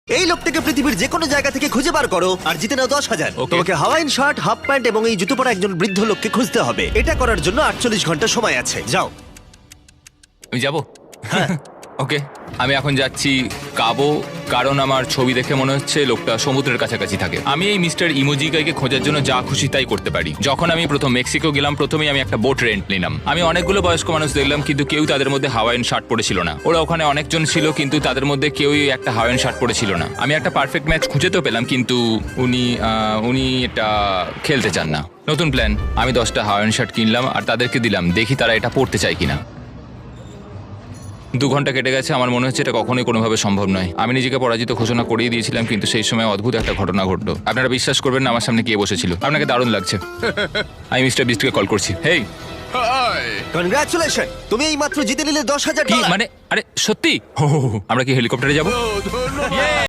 এই লোকটাকে পৃথিবীর যে কোনো জায়গা থেকে খুঁজে বার করো আর জিতে নাও 10,000। Okay. তোমাকে হাওয়াইন শার্ট, হাফ প্যান্ট এবং এই জুতো পরা একজন বৃদ্ধ লোককে খুঁজতে হবে। এটা করার জন্য 48 ঘন্টা সময় আছে। যাও। আমি যাবো ওকে আমি এখন যাচ্ছি কাবো, কারণ আমার ছবি দেখে মনে হচ্ছে লোকটা সমুদ্রের কাছাকাছি থাকে। আমি এই মিস্টার ইমোজিকাইকে খোঁজার জন্য যা খুশি তাই করতে পারি। যখন আমি প্রথম মেক্সিকো গেলাম, প্রথমেই আমি একটা বোট রেন্ট নিলাম। আমি অনেকগুলো বয়স্ক মানুষ দেখলাম, কিন্তু কেউ তাদের মধ্যে হাওয়াইন শার্ট পরেছিল না। ওরা ওখানে অনেকজন ছিল, কিন্তু তাদের মধ্যে কেউই একটা হাওয়াইন শার্ট পরেছিল না। আমি একটা পারফেক্ট ম্যাচ খুঁজে তো পেলাম, কিন্তু উনি এটা খেলতে চান না। নতুন প্ল্যান, আমি 10টা হাওয়াইন শার্ট কিনলাম আর তাদেরকে দিলাম, দেখি তারা এটা পড়তে চায় কিনা। 2 ঘন্টা কেটে গেছে, আমার মনে হচ্ছে এটা কখনোই কোনোভাবে সম্ভব নয়। আমি নিজেকে পরাজিত ঘোষণা করিয়ে দিয়েছিলাম, কিন্তু সেই সময় অদ্ভুত একটা ঘটনা ঘটলো। আপনারা বিশ্বাস করবেন না, আমার সামনে কে বসেছিল। আপনাকে দারুণ লাগছে। আমি মিস্টার বিস্টকে কল করছি। হেই, কনগ্রাচুলেশন, তুমি এই মাত্র জিতে নিলে 10,000 কি ডলার। মানে? আরে সত্যি? আমরা কি হেলিকপ্টারে যাব?